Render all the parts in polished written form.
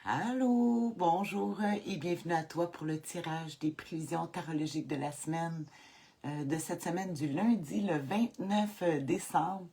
Allô, bonjour et bienvenue à toi pour le tirage des prévisions tarologiques de la semaine, de cette semaine du lundi le 29 décembre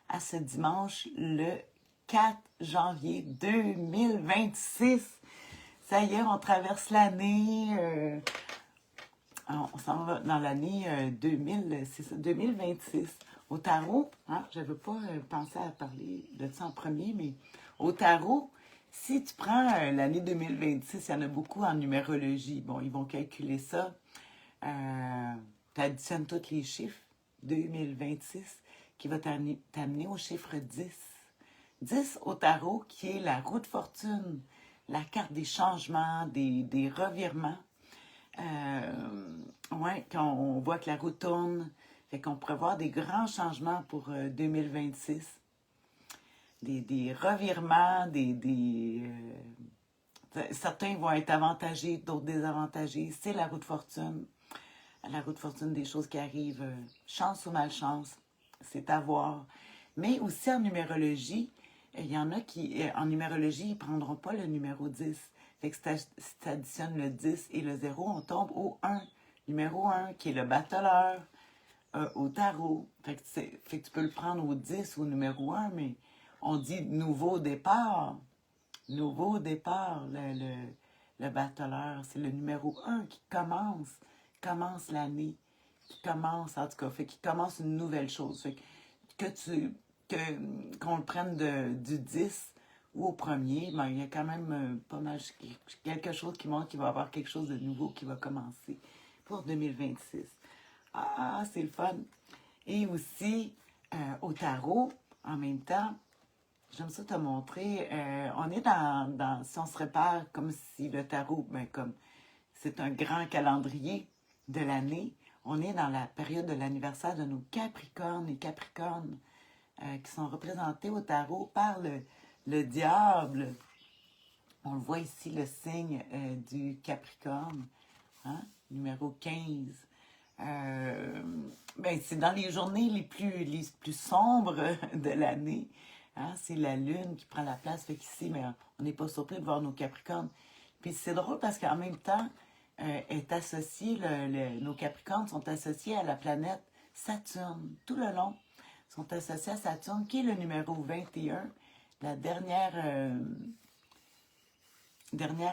à ce dimanche le 4 janvier 2026. Ça y est, on traverse l'année, on s'en va dans l'année 2000, c'est ça, 2026. Au tarot, hein, je n'avais pas pensé à parler de ça en premier, mais au tarot, si tu prends l'année 2026, il y en a beaucoup en numérologie. Bon, ils vont calculer ça. Tu additionnes tous les chiffres, 2026, qui va t'amener au chiffre 10. 10 au tarot, qui est la roue de fortune, la carte des changements, des revirements. Ouais, quand on voit que la roue tourne, fait qu'on pourrait voir des grands changements pour 2026. Des revirements, certains vont être avantagés, d'autres désavantagés. C'est la roue de fortune. La roue de fortune, des choses qui arrivent, chance ou malchance, c'est à voir. Mais aussi en numérologie, il y en a qui, en numérologie, ils ne prendront pas le numéro 10. Fait que si tu additionnes le 10 et le 0, on tombe au 1. Numéro 1, qui est le battleur au tarot. Fait que tu peux le prendre au 10, au numéro 1, mais on dit nouveau départ. Nouveau départ, le battleur. C'est le numéro 1 qui commence l'année, qui commence, en tout cas, fait qu'il commence une nouvelle chose. Fait qu'on le prenne du 10 ou au premier, ben, il y a quand même pas mal quelque chose qui montre qu'il va y avoir quelque chose de nouveau qui va commencer pour 2026. Ah, c'est le fun. Et aussi, au tarot, en même temps, j'aime ça te montrer. On est si on se répare comme si le tarot, ben, comme c'est un grand calendrier de l'année, on est dans la période de l'anniversaire de nos Capricornes et Capricornes qui sont représentés au tarot par le diable. On le voit ici, le signe du Capricorne, hein, numéro 15. Ben, c'est dans les journées les plus sombres de l'année. Hein, c'est la lune qui prend la place. Fait qu'ici, mais on n'est pas surpris de voir nos Capricornes. Puis c'est drôle parce qu'en même temps, est associé, nos Capricornes sont associés à la planète Saturne. Tout le long, sont associés à Saturne, qui est le numéro 21, la dernière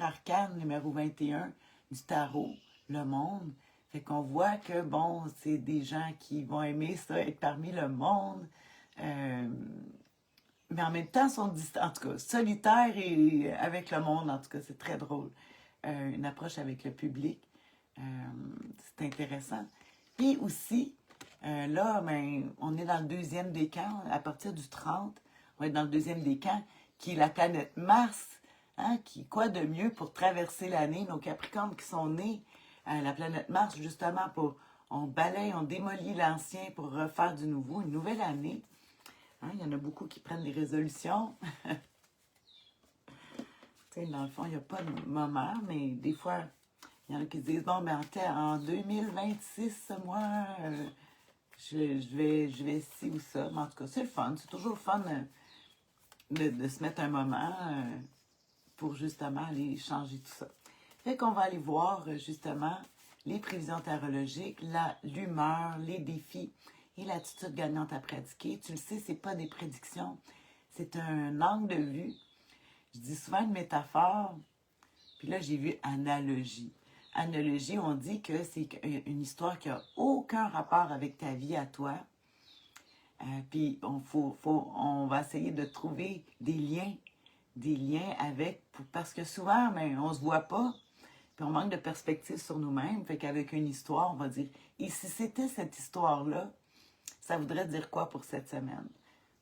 arcane, numéro 21 du tarot, le monde. Fait qu'on voit que, bon, c'est des gens qui vont aimer ça, être parmi le monde, mais en même temps, sont en tout cas, solitaires et avec le monde, en tout cas, c'est très drôle. Une approche avec le public, euh, c'est intéressant. Puis aussi, là, ben, on est dans le deuxième décan, à partir du 30, on va être dans le deuxième décan, qui est la planète Mars. Hein, quoi de mieux pour traverser l'année, nos Capricornes qui sont nés à la planète Mars, justement, on balaye, on démolit l'ancien pour refaire du nouveau, une nouvelle année. Hein, il y en a beaucoup qui prennent des résolutions. Dans le fond, il n'y a pas de moment, mais des fois, il y en a qui se disent, bon, ben, en 2026, moi, je vais ici ou ça. Mais en tout cas, c'est le fun. C'est toujours le fun de se mettre un moment pour justement aller changer tout ça. Fait qu'on va aller voir justement les prévisions tarologiques, l'humeur, les défis et l'attitude gagnante à pratiquer. Tu le sais, c'est pas des prédictions, c'est un angle de vue. Je dis souvent une métaphore, puis là j'ai vu analogie. Analogie, on dit que c'est une histoire qui n'a aucun rapport avec ta vie à toi. Puis on va essayer de trouver des liens avec, parce que souvent, ben, on se voit pas, puis on manque de perspective sur nous-mêmes. Fait qu'avec une histoire, on va dire, et si c'était cette histoire-là, ça voudrait dire quoi pour cette semaine?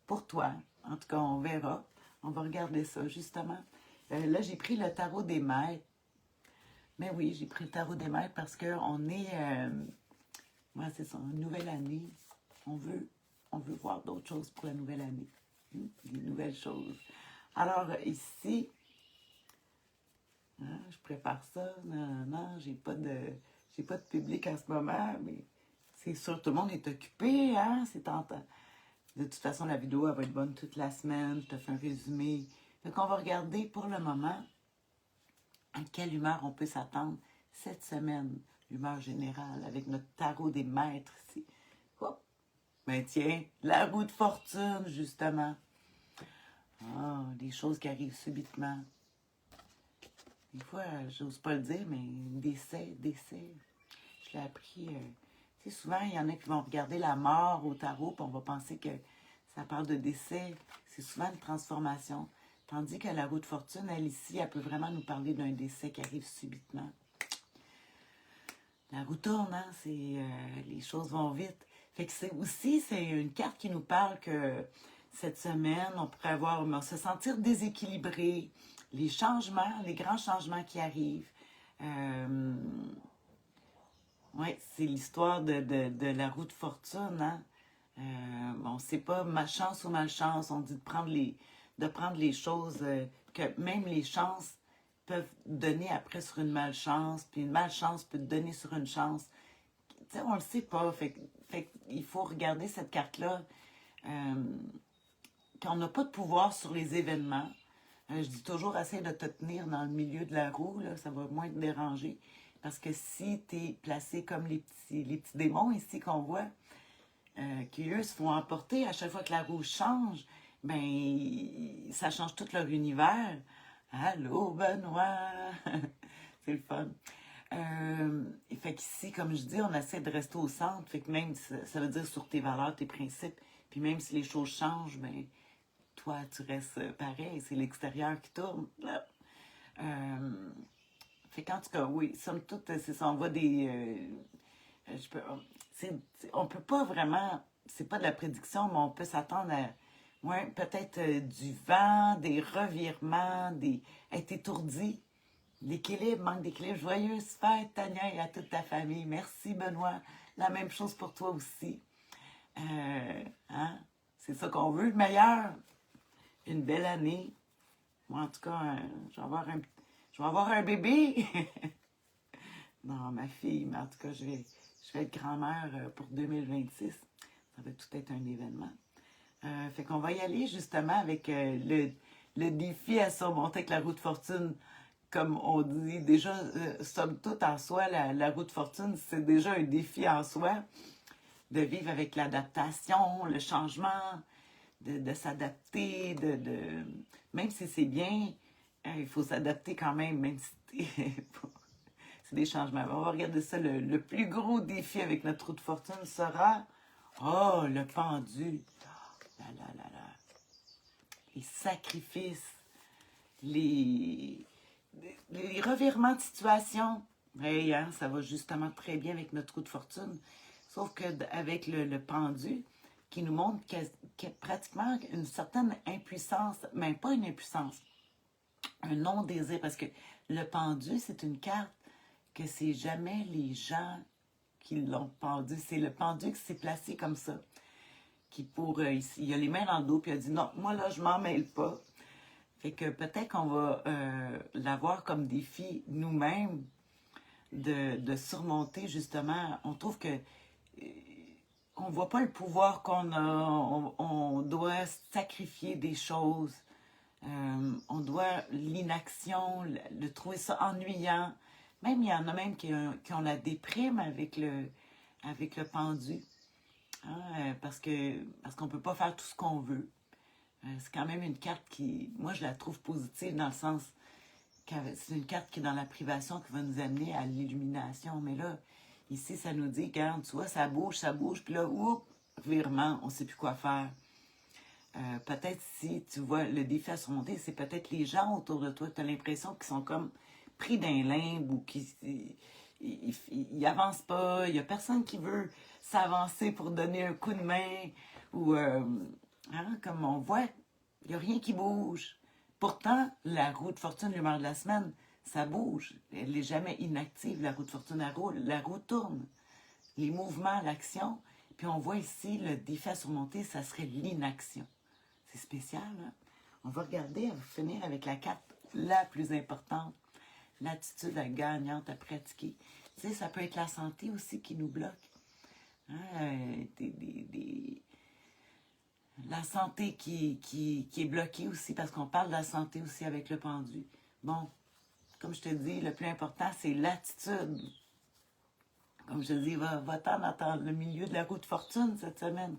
Pour toi, en tout cas, on verra. On va regarder ça, justement. Là, j'ai pris le tarot des maîtres. Mais oui, j'ai pris le tarot des maîtres parce qu'on est, ouais, c'est ça, une nouvelle année. On veut, on veut voir d'autres choses pour la nouvelle année. Des nouvelles choses. Alors, ici, hein, je prépare ça. Non, j'ai pas de public en ce moment, mais c'est sûr, tout le monde est occupé, hein, c'est tentant. De toute façon, la vidéo, elle va être bonne toute la semaine. Je te fais un résumé. Donc, on va regarder pour le moment À quelle humeur on peut s'attendre cette semaine? L'humeur générale avec notre tarot des maîtres ici. Hop! Ben tiens, la roue de fortune, justement. Ah, des choses qui arrivent subitement. Des fois, j'ose pas le dire, mais décès. Je l'ai appris. Tu sais, souvent, il y en a qui vont regarder la mort au tarot, puis on va penser que ça parle de décès. C'est souvent une transformation. Tandis que la roue de fortune, elle ici, elle peut vraiment nous parler d'un décès qui arrive subitement. La roue tourne, hein? Les choses vont vite. Fait que c'est une carte qui nous parle que cette semaine, on pourrait se sentir déséquilibré. Les changements, les grands changements qui arrivent. Oui, c'est l'histoire de la roue de fortune, hein? On sait pas malchance ou malchance. On dit de prendre les choses, que même les chances peuvent donner après sur une malchance, puis une malchance peut te donner sur une chance. Tu sais, on le sait pas. Il faut regarder cette carte-là. Quand on n'a pas de pouvoir sur les événements, je dis toujours, essaie de te tenir dans le milieu de la roue, là, ça va moins te déranger. Parce que si tu es placé comme les petits démons ici qu'on voit, qui eux se font emporter à chaque fois que la roue change, ben ça change tout leur univers. Allô, Benoît! C'est le fun. Fait qu'ici, comme je dis, on essaie de rester au centre. Fait que même, ça veut dire sur tes valeurs, tes principes. Puis même si les choses changent, ben toi, tu restes pareil. C'est l'extérieur qui tourne. Fait qu'en tout cas, oui, somme toute, c'est ça. On voit on peut pas vraiment, c'est pas de la prédiction, mais on peut s'attendre à, ouais, peut-être du vent, des revirements, être étourdi, l'équilibre, manque d'équilibre. Joyeuse fête, Tania, et à toute ta famille. Merci, Benoît. La même chose pour toi aussi. Hein? C'est ça qu'on veut, le meilleur. Une belle année. Moi, en tout cas, je vais avoir un bébé. Non, ma fille, mais en tout cas, je vais être grand-mère pour 2026. Ça va tout être un événement. Fait qu'on va y aller justement avec le défi à surmonter avec la roue de fortune. Comme on dit, déjà, somme toute en soi, la roue de fortune, c'est déjà un défi en soi de vivre avec l'adaptation, le changement, de s'adapter, même si c'est bien, il faut s'adapter quand même si c'est des changements. On va regarder ça. Le plus gros défi avec notre roue de fortune sera, oh, le pendu. Là, là, là, là. Les sacrifices, les revirements de situation. Hey, hein, ça va justement très bien avec notre roue de fortune. Sauf qu'avec le pendu, qui nous montre qu'il y a pratiquement une certaine impuissance, même pas une impuissance, un non-désir, parce que le pendu, c'est une carte que c'est jamais les gens qui l'ont pendu, c'est le pendu qui s'est placé comme ça, il a les mains dans le dos, puis il a dit non, moi là, je m'en mêle pas. Fait que peut-être qu'on va l'avoir comme défi nous-mêmes de surmonter justement. On trouve que on voit pas le pouvoir qu'on a. On doit sacrifier des choses. On doit l'inaction, trouver ça ennuyant. Même il y en a même qui ont la déprime avec le pendu. Hein, parce qu'on peut pas faire tout ce qu'on veut. C'est quand même une carte qui, moi, je la trouve positive dans le sens que c'est une carte qui est dans la privation qui va nous amener à l'illumination. Mais là, ici, ça nous dit, regarde, tu vois, ça bouge, puis là, oups, virement, on ne sait plus quoi faire. Peut-être si tu vois le défi à surmonter, c'est peut-être les gens autour de toi, tu as l'impression qu'ils sont comme pris d'un limbe ou qu'ils avancent pas, il n'y a personne qui veut s'avancer pour donner un coup de main ou... Hein, comme on voit, il n'y a rien qui bouge. Pourtant, la roue de fortune, l'humeur de la semaine, ça bouge. Elle n'est jamais inactive, la roue de fortune. La roue tourne. Les mouvements, l'action. Puis on voit ici, le défi à surmonter, ça serait l'inaction. C'est spécial, hein? On va regarder, on va finir avec la carte la plus importante. L'attitude gagnante à pratiquer. Tu sais, ça peut être la santé aussi qui nous bloque. Hein? La santé qui est bloquée aussi, parce qu'on parle de la santé aussi avec le pendu. Bon, comme je te dis, le plus important, c'est l'attitude. Comme je te dis, va-t'en dans le milieu de la roue de fortune cette semaine.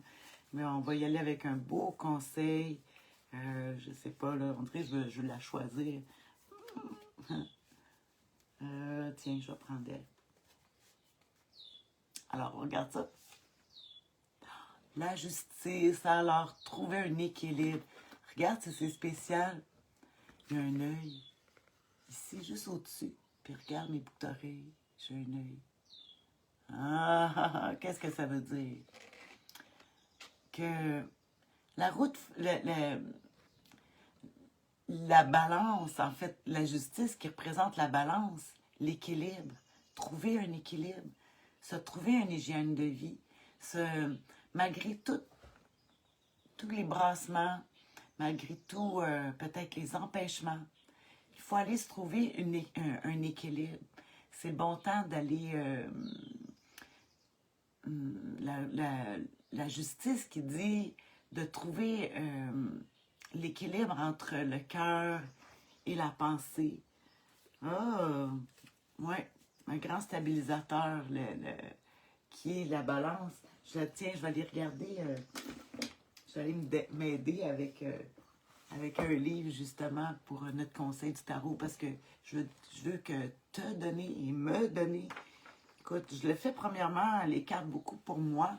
Mais on va y aller avec un beau conseil. Je sais pas, là, on dirait que je veux la choisir. Tiens, je vais prendre elle. Alors, regarde ça. La justice, alors, trouver un équilibre. Regarde, c'est spécial. Il y a un œil. Ici, juste au-dessus. Puis regarde mes boucles d'oreilles. J'ai un œil. Qu'est-ce que ça veut dire? Que la route, la balance, en fait, la justice qui représente la balance, l'équilibre, trouver un équilibre, se trouver une hygiène de vie, malgré tous les brassements, malgré tout, peut-être les empêchements, il faut aller se trouver un équilibre. C'est le bon temps d'aller... la justice qui dit de trouver l'équilibre entre le cœur et la pensée. Ouais, un grand stabilisateur qui est la balance. Je vais aller regarder, je vais aller m'aider avec un livre justement pour notre conseil du tarot parce que je veux que te donner et me donner. Écoute, je le fais premièrement, les cartes beaucoup pour moi.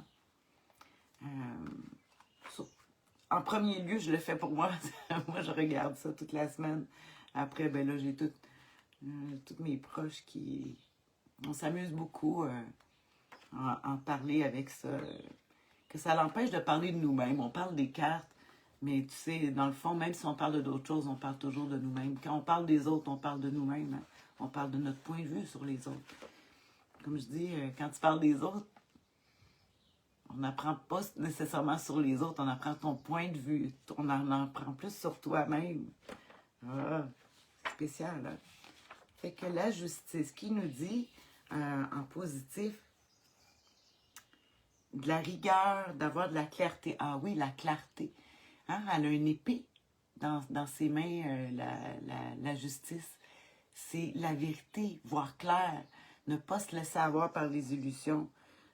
En premier lieu, je le fais pour moi. Moi, je regarde ça toute la semaine. Après, ben là, j'ai tous mes proches qui... On s'amuse beaucoup en parler avec ça. Que ça l'empêche de parler de nous-mêmes. On parle des cartes, mais tu sais, dans le fond, même si on parle d'autres choses, on parle toujours de nous-mêmes. Quand on parle des autres, on parle de nous-mêmes. Hein. On parle de notre point de vue sur les autres. Comme je dis, quand tu parles des autres, on n'apprend pas nécessairement sur les autres, on apprend ton point de vue. On en apprend plus sur toi-même. Spécial, hein? Fait que la justice, qui nous dit, en positif, de la rigueur, d'avoir de la clarté. Ah oui, la clarté. Hein? Elle a une épée dans ses mains, la justice. C'est la vérité, voir clair. Ne pas se laisser avoir par les illusions.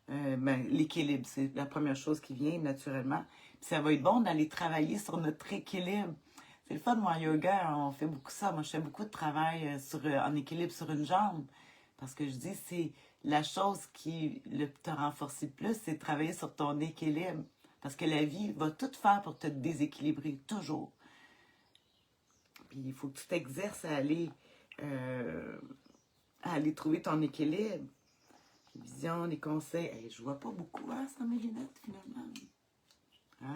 L'équilibre, c'est la première chose qui vient naturellement. Puis ça va être bon d'aller travailler sur notre équilibre. C'est le fun, moi, en yoga, on fait beaucoup ça. Moi, je fais beaucoup de travail en équilibre sur une jambe. Parce que je dis, c'est la chose qui te renforce le plus, c'est de travailler sur ton équilibre. Parce que la vie va tout faire pour te déséquilibrer, toujours. Puis il faut que tu t'exerces à aller trouver ton équilibre. Vision, les conseils. Hey, je vois pas beaucoup sans mes lunettes, finalement.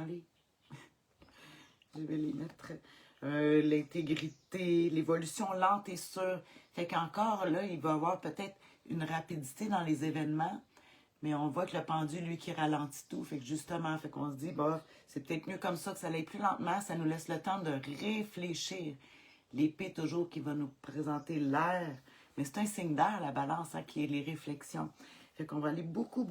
Allez. Je vais les mettre. L'intégrité, l'évolution lente et sûre. Fait qu'encore, là, il va y avoir peut-être une rapidité dans les événements, mais on voit que le pendule, lui, qui ralentit tout. Fait que justement, fait qu'on se dit, bah, c'est peut-être mieux comme ça que ça aille plus lentement. Ça nous laisse le temps de réfléchir. L'épée, toujours, qui va nous présenter l'air. Mais c'est un signe d'air, la balance, hein, qui est les réflexions. Fait qu'on va aller beaucoup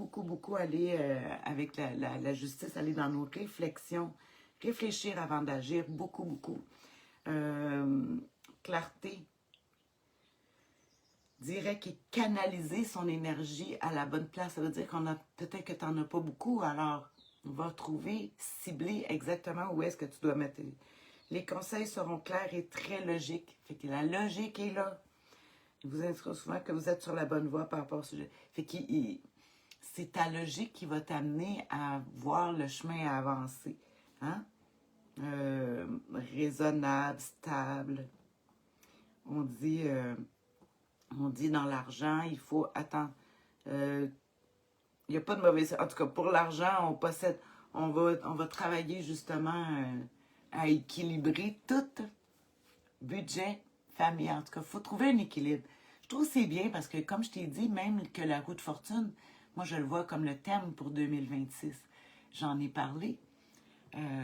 aller avec la justice, aller dans nos réflexions. Réfléchir avant d'agir, beaucoup. Clarté. Direct et canaliser son énergie à la bonne place. Ça veut dire qu'on a peut-être que tu n'en as pas beaucoup, alors on va trouver, cibler exactement où est-ce que tu dois mettre. Les conseils seront clairs et très logiques. Fait que la logique est là. Il vous indiquera souvent que vous êtes sur la bonne voie par rapport au sujet. Fait que c'est ta logique qui va t'amener à voir le chemin à avancer. Hein? Raisonnable, stable. On dit dans l'argent, il faut attendre. Il n'y a pas de mauvaise... En tout cas, pour l'argent, on va travailler justement à équilibrer tout budget, famille. En tout cas, il faut trouver un équilibre. Je trouve que c'est bien parce que, comme je t'ai dit, même que la roue de fortune, moi, je le vois comme le thème pour 2026. J'en ai parlé.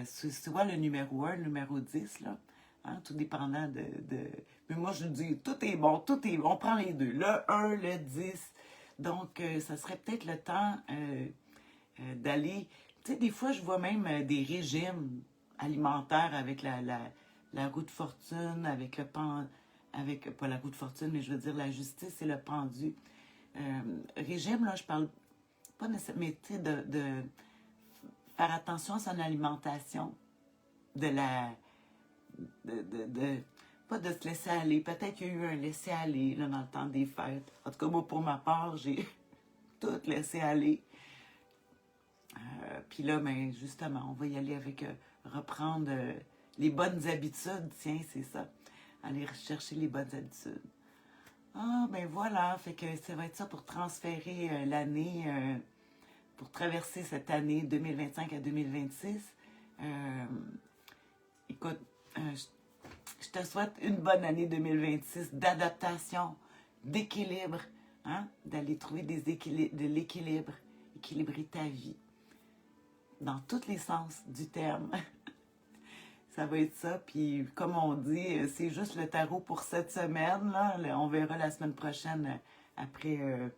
C'est soit le numéro 1, le numéro 10, là. Hein, tout dépendant de... Mais moi, je dis, tout est bon, on prend les deux, le 1, le 10. Donc, ça serait peut-être le temps d'aller... Tu sais, des fois, je vois même des régimes alimentaires avec la roue de fortune, avec avec, pas la roue de fortune, mais je veux dire la justice et le pendu. Régime, là, je parle pas nécessairement, mais tu sais, de faire attention à son alimentation, de la... pas de se laisser aller. Peut-être qu'il y a eu un laisser-aller là, dans le temps des fêtes. En tout cas, moi, pour ma part, j'ai tout laissé aller. Puis là, ben, justement, on va y aller avec reprendre les bonnes habitudes. Tiens, c'est ça. Aller rechercher les bonnes habitudes. Ah, ben voilà. Fait que ça va être ça pour transférer l'année, pour traverser cette année 2025 à 2026. Écoute, je te souhaite une bonne année 2026 d'adaptation, d'équilibre, hein? D'aller trouver de l'équilibre, équilibrer ta vie dans tous les sens du terme. Ça va être ça. Puis, comme on dit, c'est juste le tarot pour cette semaine. Là. On verra la semaine prochaine après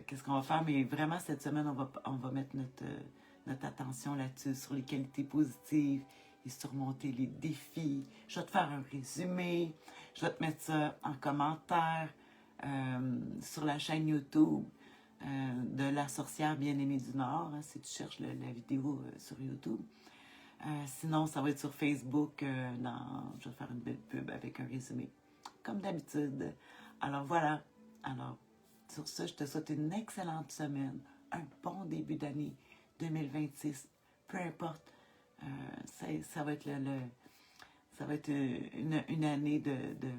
qu'est-ce qu'on va faire. Mais vraiment, cette semaine, on va mettre notre attention là-dessus, sur les qualités positives et surmonter les défis. Je vais te faire un résumé. Je vais te mettre ça en commentaire sur la chaîne YouTube de La Sorcière Bien-Aimée du Nord, hein, si tu cherches la vidéo sur YouTube. Sinon, ça va être sur Facebook. Je vais faire une belle pub avec un résumé, comme d'habitude. Alors voilà. Alors, sur ce, je te souhaite une excellente semaine, un bon début d'année 2026. Peu importe, ça va être ça va être une année de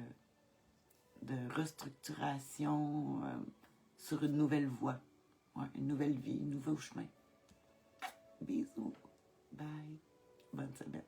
restructuration sur une nouvelle voie, ouais, une nouvelle vie, un nouveau chemin. Bisous. Bye. Bonne semaine.